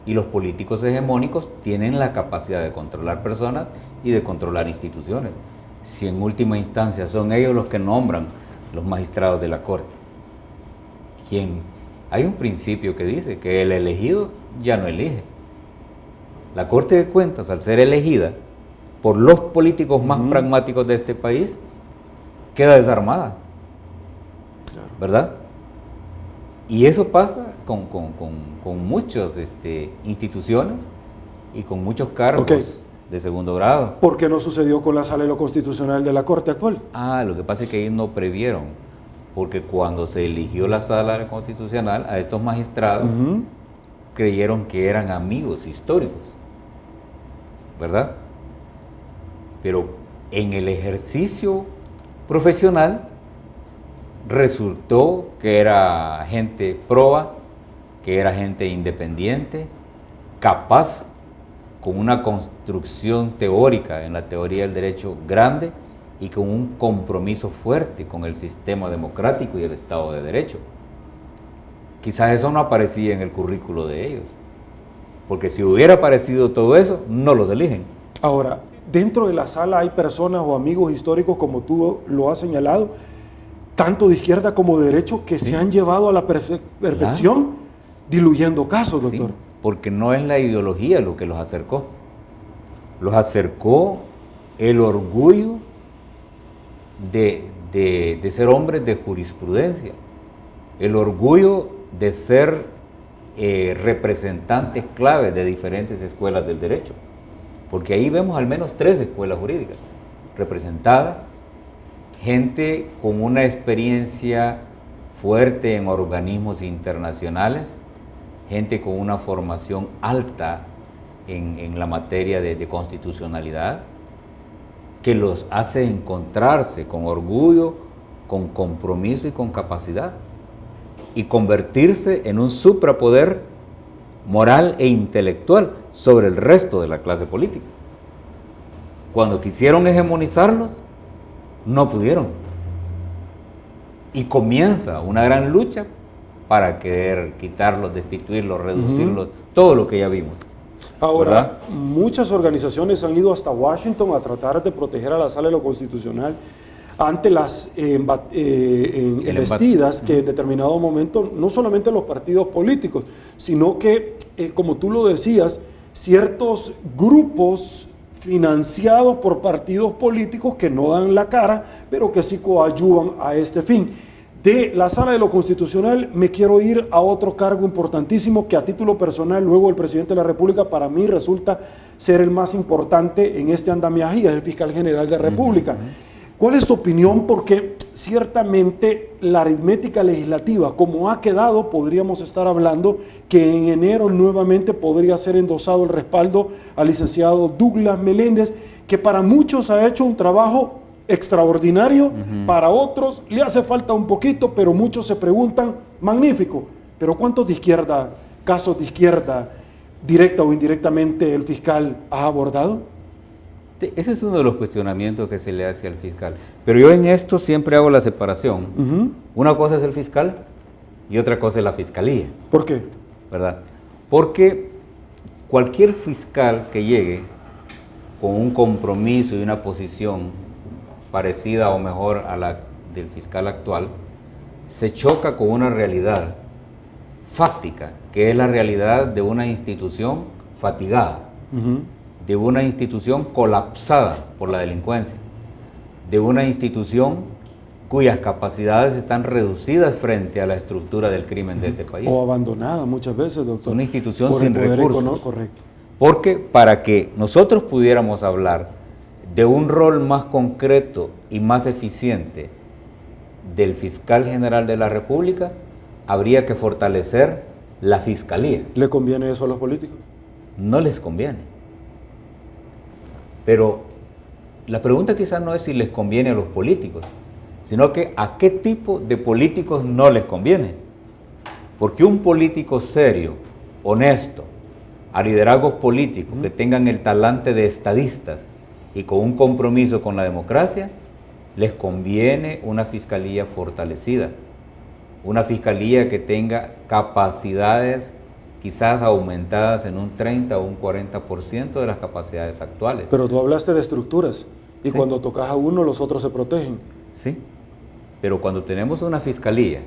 Y los políticos hegemónicos tienen la capacidad de controlar personas y de controlar instituciones. Si en última instancia son ellos los que nombran los magistrados de la Corte. Hay un principio que dice que el elegido ya no elige. La Corte de Cuentas, al ser elegida por los políticos más pragmáticos de este país, queda desarmada. ¿verdad? Y eso pasa con muchas instituciones y con muchos cargos de segundo grado. ¿Por qué no sucedió con la Sala de lo Constitucional de la Corte actual? Lo que pasa es que ellos no previeron, porque cuando se eligió la Sala Constitucional, a estos magistrados creyeron que eran amigos históricos, ¿verdad? Pero en el ejercicio profesional resultó que era gente proba, que era gente independiente, capaz, con una construcción teórica en la teoría del derecho grande y con un compromiso fuerte con el sistema democrático y el Estado de Derecho. Quizás eso no aparecía en el currículo de ellos, porque si hubiera aparecido todo eso, no los eligen. Ahora, dentro de la sala hay personas o amigos históricos, como tú lo has señalado, tanto de izquierda como de derecho, que se han llevado a la perfección, diluyendo casos, doctor. Sí, porque no es la ideología lo que los acercó. Los acercó el orgullo de ser hombres de jurisprudencia, el orgullo de ser representantes claves de diferentes escuelas del derecho, porque ahí vemos al menos 3 escuelas jurídicas representadas, gente con una experiencia fuerte en organismos internacionales, gente con una formación alta en la materia de constitucionalidad, que los hace encontrarse con orgullo, con compromiso y con capacidad, y convertirse en un suprapoder moral e intelectual sobre el resto de la clase política. Cuando quisieron hegemonizarlos, no pudieron. Y comienza una gran lucha para querer quitarlos, destituirlos, reducirlos, todo lo que ya vimos. Ahora, ¿verdad? Muchas organizaciones han ido hasta Washington a tratar de proteger a la Sala de lo Constitucional ante las embestidas que en determinado momento, no solamente los partidos políticos, sino que, como tú lo decías, ciertos grupos financiados por partidos políticos que no dan la cara, pero que sí coadyuvan a este fin. De la Sala de lo Constitucional me quiero ir a otro cargo importantísimo que a título personal, luego el presidente de la República, para mí resulta ser el más importante en este andamiaje, y es el fiscal general de la República. ¿Cuál es tu opinión? Porque ciertamente la aritmética legislativa, como ha quedado, podríamos estar hablando que en enero nuevamente podría ser endosado el respaldo al licenciado Douglas Meléndez, que para muchos ha hecho un trabajo extraordinario, para otros le hace falta un poquito, pero muchos se preguntan, magnífico, pero ¿cuántos de izquierda, casos de izquierda, directa o indirectamente, el fiscal ha abordado? Ese es uno de los cuestionamientos que se le hace al fiscal. Pero yo en esto siempre hago la separación. Una cosa es el fiscal y otra cosa es la fiscalía. ¿Por qué? ¿Verdad? Porque cualquier fiscal que llegue con un compromiso y una posición parecida o mejor a la del fiscal actual, se choca con una realidad fáctica, que es la realidad de una institución fatigada, de una institución colapsada por la delincuencia, de una institución cuyas capacidades están reducidas frente a la estructura del crimen de este país. O abandonada muchas veces, doctor. Una institución por sin el poder recursos. Correcto. Porque para que nosotros pudiéramos hablar de un rol más concreto y más eficiente del fiscal general de la República, habría que fortalecer la fiscalía. ¿Le conviene eso a los políticos? No les conviene. Pero la pregunta quizás no es si les conviene a los políticos, sino que a qué tipo de políticos no les conviene. Porque un político serio, honesto, a liderazgos políticos que tengan el talante de estadistas y con un compromiso con la democracia, les conviene una fiscalía fortalecida, una fiscalía que tenga capacidades quizás aumentadas en un 30 o un 40% de las capacidades actuales. Pero tú hablaste de estructuras, y Sí. cuando tocas a uno, los otros se protegen. Sí, pero cuando tenemos una fiscalía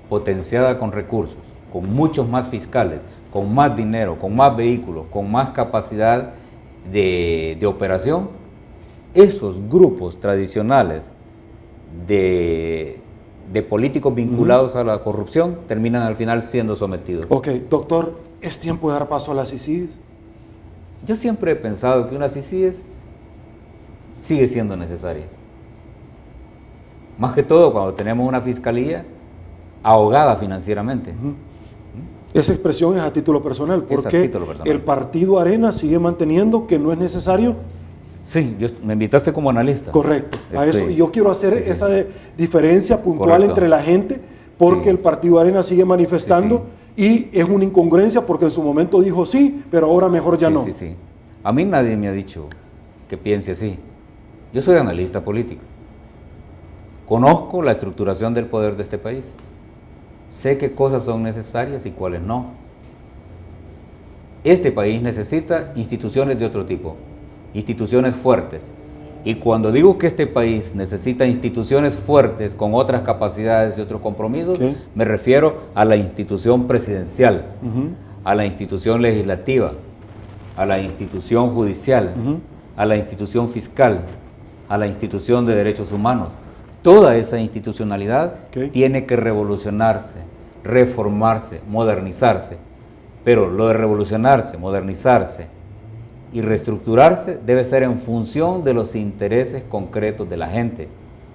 potenciada con recursos, con muchos más fiscales, con más dinero, con más vehículos, con más capacidad de operación, esos grupos tradicionales de de políticos vinculados a la corrupción terminan al final siendo sometidos. Ok, doctor, ¿es tiempo de dar paso a las CICIs? Yo siempre he pensado que una CICIS sigue siendo necesaria. Más que todo cuando tenemos una fiscalía ahogada financieramente. Esa expresión es a título personal, porque el partido Arena sigue manteniendo que no es necesario. Sí, me invitaste como analista. Correcto, a eso. Y yo quiero hacer esa diferencia puntual entre la gente, porque el partido Arena sigue manifestando y es una incongruencia porque en su momento dijo sí, pero ahora mejor ya no. Sí. A mí nadie me ha dicho que piense así. Yo soy analista político. Conozco la estructuración del poder de este país. Sé qué cosas son necesarias y cuáles no. Este país necesita instituciones de otro tipo, instituciones fuertes. Y cuando digo que este país necesita instituciones fuertes con otras capacidades y otros compromisos, me refiero a la institución presidencial, a la institución legislativa, a la institución judicial, a la institución fiscal, a la institución de derechos humanos. Toda esa institucionalidad tiene que revolucionarse, reformarse, modernizarse. Pero lo de revolucionarse, modernizarse y reestructurarse debe ser en función de los intereses concretos de la gente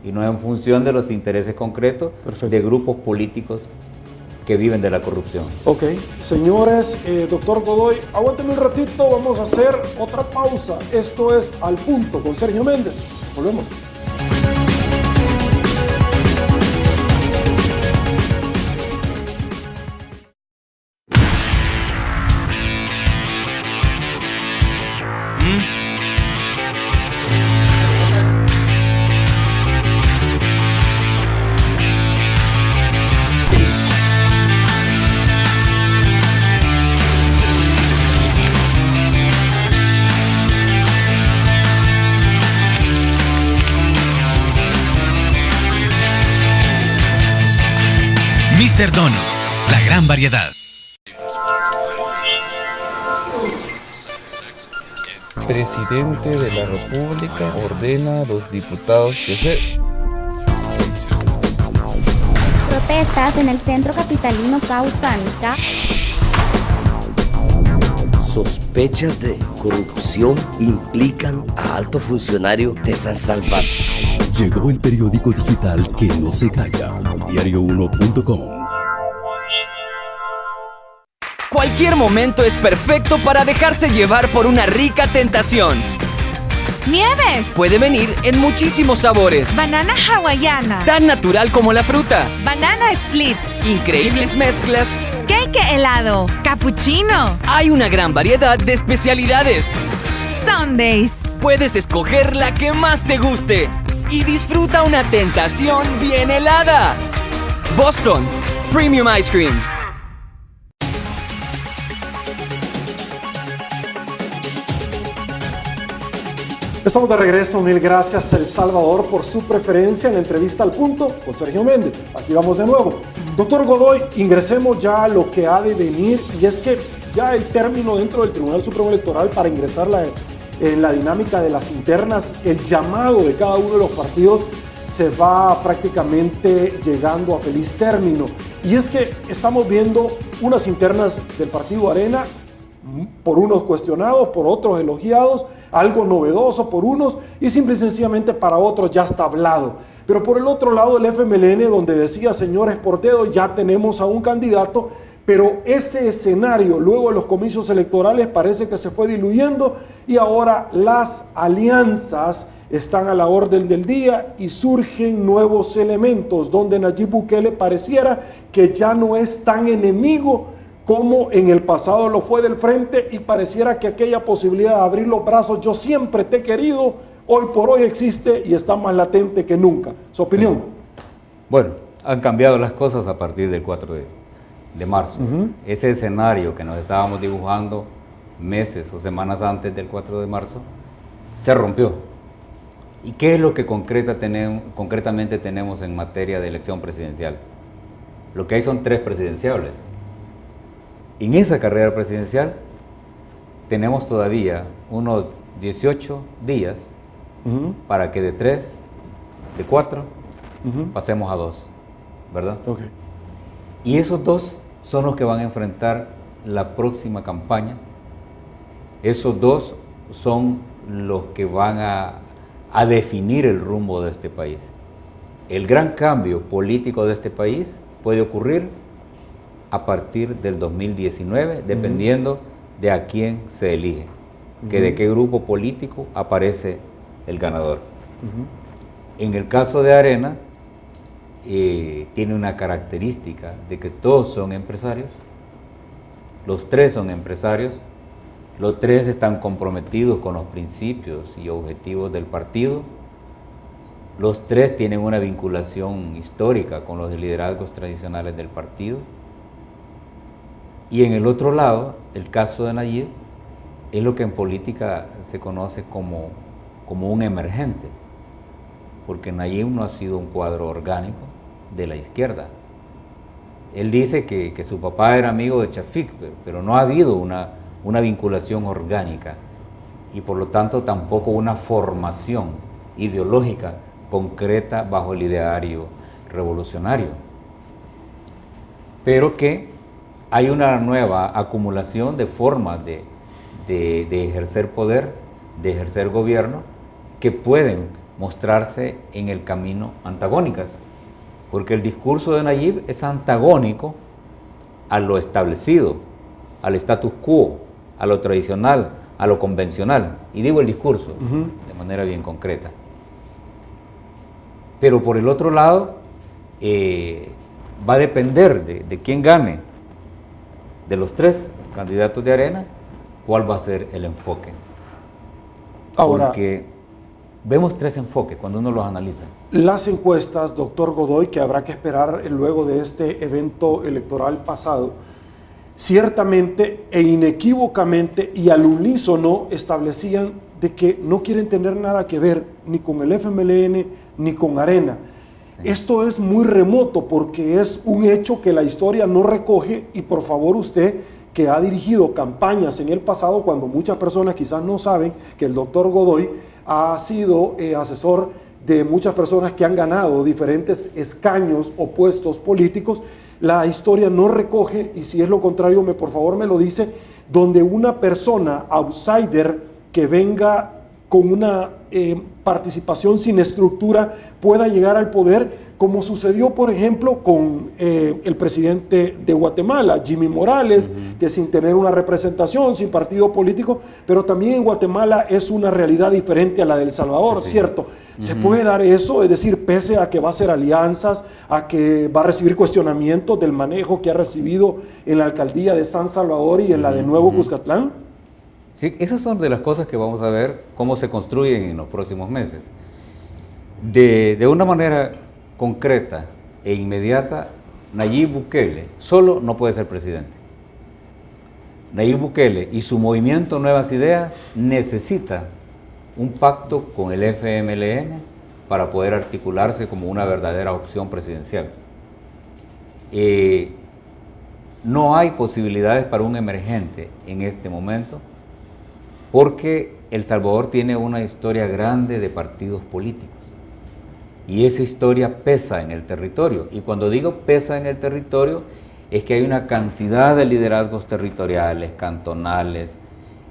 y no en función de los intereses concretos de grupos políticos que viven de la corrupción. Ok, señores, doctor Godoy, aguántenme un ratito, vamos a hacer otra pausa. Esto es Al Punto con Sergio Méndez. Volvemos. Mr. Donut, la gran variedad. Presidente de la República ordena a los diputados que se... Protestas en el centro capitalino Causánica. Sospechas de corrupción implican a alto funcionario de San Salvador. Llegó el periódico digital que no se calla, diario1.com. Cualquier momento es perfecto para dejarse llevar por una rica tentación. ¡Nieves! Puede venir en muchísimos sabores. Banana hawaiana. Tan natural como la fruta. Banana split. Increíbles mezclas. Cake helado. Cappuccino. Hay una gran variedad de especialidades. Sundays. Puedes escoger la que más te guste y disfruta una tentación bien helada. Boston Premium Ice Cream. Estamos de regreso, mil gracias El Salvador por su preferencia en la entrevista Al Punto con Sergio Méndez. Aquí vamos de nuevo. Doctor Godoy, ingresemos ya a lo que ha de venir y es que ya el término dentro del Tribunal Supremo Electoral para ingresar en la dinámica de las internas, el llamado de cada uno de los partidos se va prácticamente llegando a feliz término. Y es que estamos viendo unas internas del partido Arena, por unos cuestionados, por otros elogiados, algo novedoso por unos y simple y sencillamente para otros ya está hablado. Pero por el otro lado el FMLN, donde decía señores por dedo, ya tenemos a un candidato, pero ese escenario luego de los comicios electorales parece que se fue diluyendo y ahora las alianzas están a la orden del día y surgen nuevos elementos donde Nayib Bukele pareciera que ya no es tan enemigo como en el pasado lo fue del frente y pareciera que aquella posibilidad de abrir los brazos, yo siempre te he querido, hoy por hoy existe y está más latente que nunca. ¿Su opinión? Sí. Bueno, han cambiado las cosas a partir del 4 de marzo. Ese escenario que nos estábamos dibujando meses o semanas antes del 4 de marzo se rompió. ¿Y qué es lo que concretamente tenemos en materia de elección presidencial? Lo que hay son 3 presidenciables. En esa carrera presidencial tenemos todavía unos 18 días para que de 3, de 4, pasemos a 2. ¿verdad? Okay. Y esos dos son los que van a enfrentar la próxima campaña. Esos dos son los que van a definir el rumbo de este país. El gran cambio político de este país puede ocurrir a partir del 2019, dependiendo de a quién se elige, que de qué grupo político aparece el ganador. En el caso de Arena, tiene una característica de que todos son empresarios, los tres son empresarios, los tres están comprometidos con los principios y objetivos del partido, los tres tienen una vinculación histórica con los liderazgos tradicionales del partido, y en el otro lado, el caso de Nayib es lo que en política se conoce como un emergente, porque Nayib no ha sido un cuadro orgánico de la izquierda. Él dice que su papá era amigo de Chafik, pero no ha habido una vinculación orgánica y por lo tanto tampoco una formación ideológica concreta bajo el ideario revolucionario. Pero que hay una nueva acumulación de formas de ejercer poder, de ejercer gobierno, que pueden mostrarse en el camino antagónicas, porque el discurso de Nayib es antagónico a lo establecido, al status quo, a lo tradicional, a lo convencional, y digo el discurso de manera bien concreta. Pero por el otro lado, va a depender de quién gane, de los tres candidatos de Arena, cuál va a ser el enfoque. Ahora, porque vemos tres enfoques cuando uno los analiza. Las encuestas, doctor Godoy, que habrá que esperar luego de este evento electoral pasado, ciertamente e inequívocamente y al unísono establecían de que no quieren tener nada que ver ni con el FMLN ni con Arena. Sí. Esto es muy remoto porque es un hecho que la historia no recoge, y por favor usted, que ha dirigido campañas en el pasado, cuando muchas personas quizás no saben que el doctor Godoy ha sido asesor de muchas personas que han ganado diferentes escaños o puestos políticos, la historia no recoge, y si es lo contrario, por favor me lo dice, donde una persona outsider que venga con una participación sin estructura pueda llegar al poder, como sucedió por ejemplo con el presidente de Guatemala, Jimmy Morales, que sin tener una representación, sin partido político, pero también en Guatemala es una realidad diferente a la de El Salvador, sí. ¿Cierto? ¿Se puede dar eso? Es decir, pese a que va a hacer alianzas, a que va a recibir cuestionamientos del manejo que ha recibido en la alcaldía de San Salvador y en la de Nuevo Cuscatlán. Sí, esas son de las cosas que vamos a ver cómo se construyen en los próximos meses. De una manera concreta e inmediata, Nayib Bukele solo no puede ser presidente. Nayib Bukele y su movimiento Nuevas Ideas necesita un pacto con el FMLN para poder articularse como una verdadera opción presidencial. No hay posibilidades para un emergente en este momento, porque El Salvador tiene una historia grande de partidos políticos y esa historia pesa en el territorio, y cuando digo pesa en el territorio es que hay una cantidad de liderazgos territoriales, cantonales,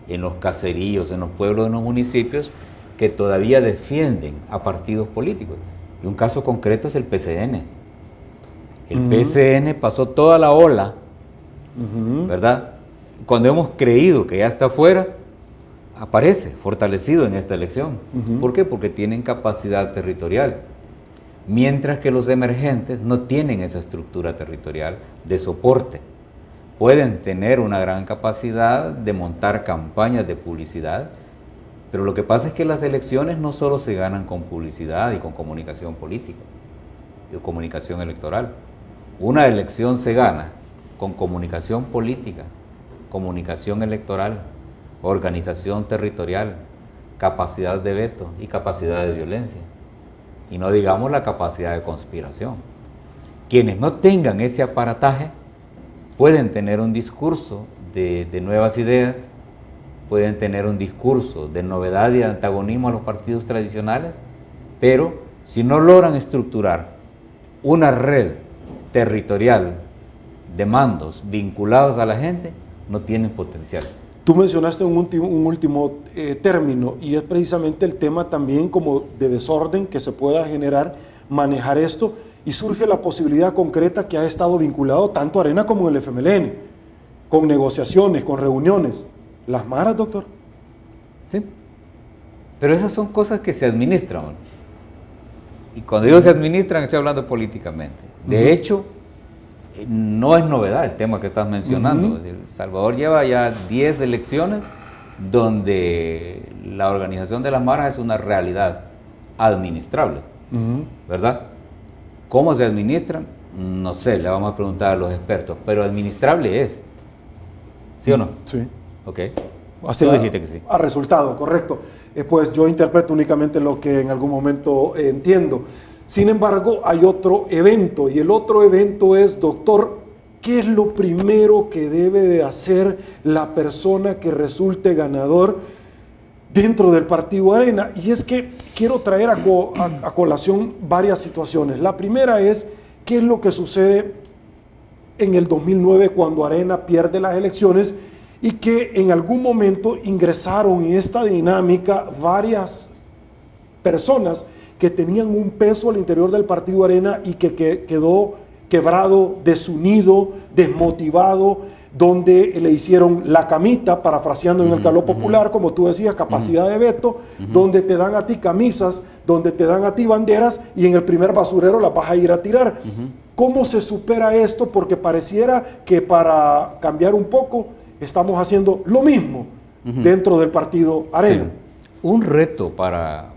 en los caseríos, en los pueblos, en los municipios, que todavía defienden a partidos políticos. Y un caso concreto es el PCN. El PCN pasó toda la ola, ¿verdad? Cuando hemos creído que ya está fuera, aparece fortalecido en esta elección. ¿Por qué? Porque tienen capacidad territorial, mientras que los emergentes no tienen esa estructura territorial de soporte. Pueden tener una gran capacidad de montar campañas de publicidad, pero lo que pasa es que las elecciones no solo se ganan con publicidad y con comunicación política y comunicación electoral. Una elección se gana con comunicación política, comunicación electoral, organización territorial, capacidad de veto y capacidad de violencia. Y no digamos la capacidad de conspiración. Quienes no tengan ese aparataje pueden tener un discurso de nuevas ideas, pueden tener un discurso de novedad y de antagonismo a los partidos tradicionales, pero si no logran estructurar una red territorial de mandos vinculados a la gente no tienen potencial. Tú mencionaste un último término, y es precisamente el tema también como de desorden que se pueda generar, manejar esto, y surge la posibilidad concreta que ha estado vinculado tanto Arena como el FMLN, con negociaciones, con reuniones. ¿Las maras, doctor? Sí, pero esas son cosas que se administran. Y cuando digo se administran, estoy hablando políticamente. De hecho, no es novedad el tema que estás mencionando. Es decir, El Salvador lleva ya 10 elecciones donde la organización de las maras es una realidad administrable, ¿verdad? ¿Cómo se administran? No sé, le vamos a preguntar a los expertos, pero administrable es. ¿Sí o no? Sí. Ok. Tú dijiste que sí. A resultado, correcto. Pues yo interpreto únicamente lo que en algún momento entiendo. Sin embargo, hay otro evento, y el otro evento es, doctor, ¿qué es lo primero que debe de hacer la persona que resulte ganador dentro del partido Arena? Y es que quiero traer a colación varias situaciones. La primera es, ¿qué es lo que sucede en el 2009 cuando Arena pierde las elecciones y que en algún momento ingresaron en esta dinámica varias personas que tenían un peso al interior del partido Arena y que quedó quebrado, desunido, desmotivado, donde le hicieron la camita, parafraseando en el calor popular, como tú decías, capacidad de veto, donde te dan a ti camisas, donde te dan a ti banderas, y en el primer basurero las vas a ir a tirar. ¿Cómo se supera esto? Porque pareciera que para cambiar un poco estamos haciendo lo mismo dentro del partido Arena. Sí. Un reto para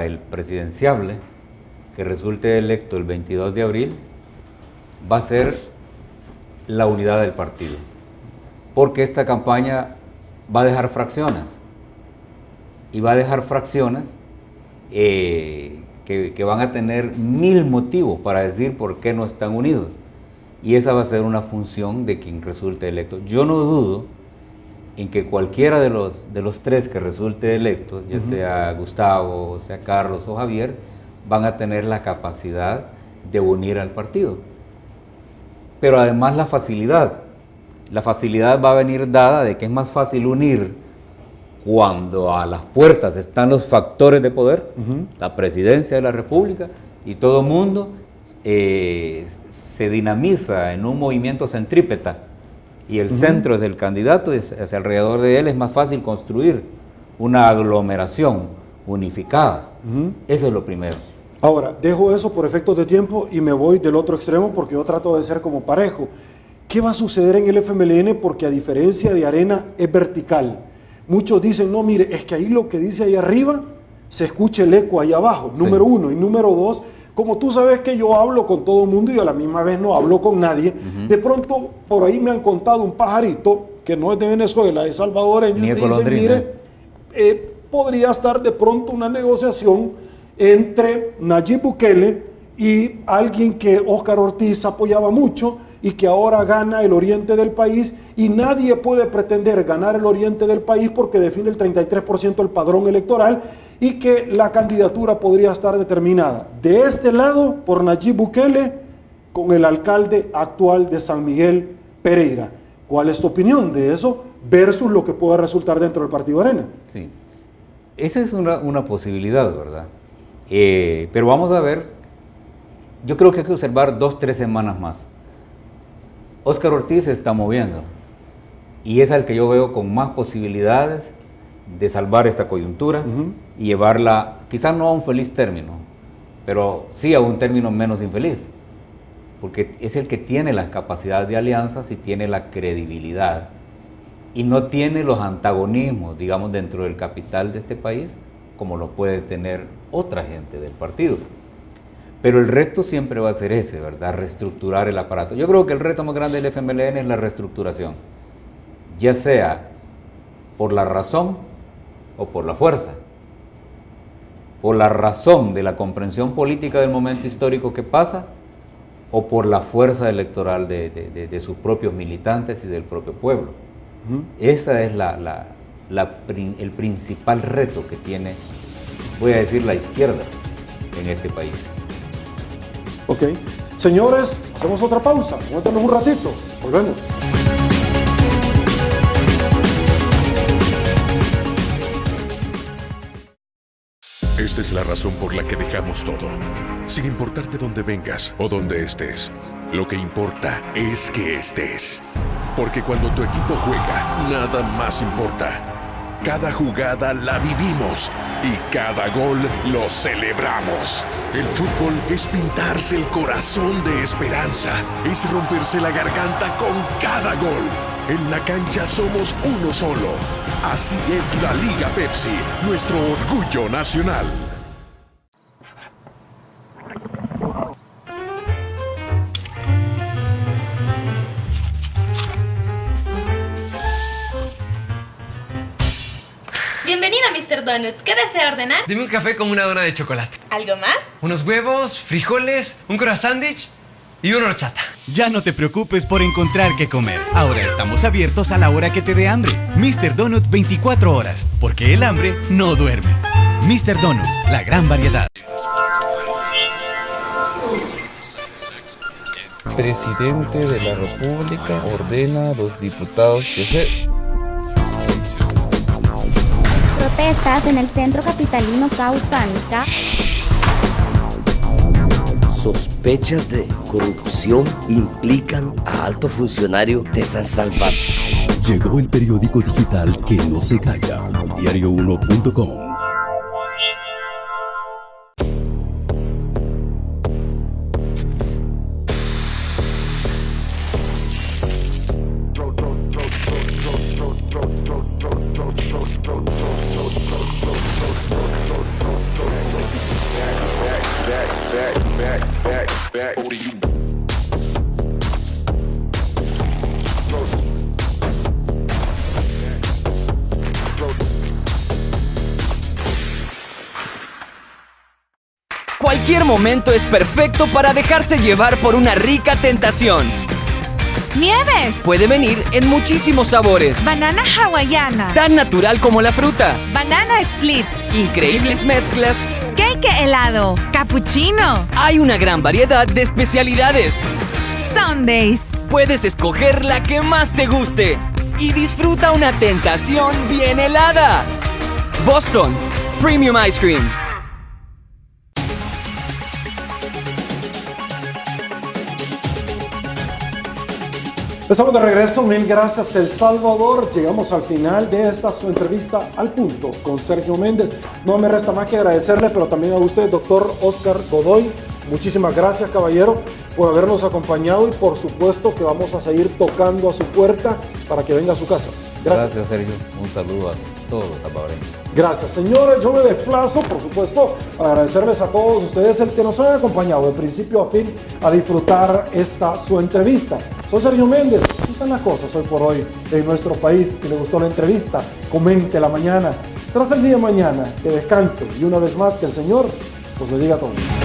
el presidenciable que resulte electo el 22 de abril va a ser la unidad del partido, porque esta campaña va a dejar fracciones, y va a dejar fracciones que van a tener 1000 motivos para decir por qué no están unidos, y esa va a ser una función de quien resulte electo. Yo no dudo en que cualquiera de los tres que resulte electos, ya sea Gustavo, sea Carlos o Javier, van a tener la capacidad de unir al partido. Pero además la facilidad va a venir dada de que es más fácil unir cuando a las puertas están los factores de poder, la presidencia de la República, y todo el mundo se dinamiza en un movimiento centrípeta, y el centro es el candidato, y hacia alrededor de él es más fácil construir una aglomeración unificada. Eso es lo primero. Ahora, dejo eso por efectos de tiempo y me voy del otro extremo, porque yo trato de ser como parejo. ¿Qué va a suceder en el FMLN? Porque a diferencia de Arena es vertical. Muchos dicen, no, mire, es que ahí lo que dice ahí arriba se escucha el eco ahí abajo, número uno. Y número dos, como tú sabes que yo hablo con todo el mundo y a la misma vez no hablo con nadie, de pronto por ahí me han contado un pajarito que no es de Venezuela, es salvadoreño, y dicen, mire, podría estar de pronto una negociación entre Nayib Bukele y alguien que Óscar Ortiz apoyaba mucho y que ahora gana el oriente del país, y nadie puede pretender ganar el oriente del país porque define el 33% del padrón electoral, y que la candidatura podría estar determinada de este lado por Nayib Bukele con el alcalde actual de San Miguel, Pereira. ¿Cuál es tu opinión de eso versus lo que pueda resultar dentro del partido Arena? Sí, esa es una posibilidad, ¿verdad? Pero vamos a ver, yo creo que hay que observar 2-3 semanas más. Óscar Ortiz se está moviendo y es el que yo veo con más posibilidades de salvar esta coyuntura y llevarla, quizás no a un feliz término, pero sí a un término menos infeliz, porque es el que tiene las capacidades de alianzas y tiene la credibilidad y no tiene los antagonismos, digamos, dentro del capital de este país como lo puede tener otra gente del partido. Pero el reto siempre va a ser ese, ¿verdad? Reestructurar el aparato. Yo creo que el reto más grande del FMLN es la reestructuración, ya sea por la razón o por la fuerza. Por la razón de la comprensión política del momento histórico que pasa, o por la fuerza electoral de sus propios militantes y del propio pueblo. Ese es el principal reto que tiene, voy a decir, la izquierda en este país. Ok. Señores, hacemos otra pausa. Aguántanos un ratito. Volvemos. Esta es la razón por la que dejamos todo. Sin importarte dónde vengas o dónde estés, lo que importa es que estés. Porque cuando tu equipo juega, nada más importa. Cada jugada la vivimos y cada gol lo celebramos. El fútbol es pintarse el corazón de esperanza, es romperse la garganta con cada gol. En la cancha somos uno solo. Así es la Liga Pepsi, nuestro orgullo nacional. Bienvenido, Mr. Donut. ¿Qué desea ordenar? Dime un café con una dona de chocolate. ¿Algo más? Unos huevos, frijoles, un croissant sándwich y una horchata. Ya no te preocupes por encontrar qué comer. Ahora estamos abiertos a la hora que te dé hambre. Mr. Donut 24 horas, porque el hambre no duerme. Mr. Donut, la gran variedad. Presidente de la República ordena a los diputados que se... Protestas en el centro capitalino causan Sospechas de corrupción implican a alto funcionario de San Salvador. Llegó el periódico digital que no se calla. Diario1.com. Cualquier momento es perfecto para dejarse llevar por una rica tentación. ¡Nieves! Puede venir en muchísimos sabores. Banana hawaiana. Tan natural como la fruta. Banana split. Increíbles mezclas. Cake helado. Cappuccino. Hay una gran variedad de especialidades. Sundays. Puedes escoger la que más te guste. Y disfruta una tentación bien helada. Boston Premium Ice Cream. Estamos de regreso, mil gracias El Salvador. Llegamos al final de esta su entrevista al punto con Sergio Méndez. No me resta más que agradecerle, pero también a usted, doctor Oscar Godoy. Muchísimas gracias, caballero, por habernos acompañado y por supuesto que vamos a seguir tocando a su puerta para que venga a su casa. Gracias, Sergio. Un saludo a todos los salvadoreños. Gracias, señores. Yo me desplazo, por supuesto, para agradecerles a todos ustedes el que nos han acompañado de principio a fin a disfrutar esta su entrevista. Soy Sergio Méndez. ¿Cómo están las cosas hoy por hoy en nuestro país? Si le gustó la entrevista, comente la mañana. Tras el día de mañana, que descanse y una vez más que el Señor os bendiga a todos.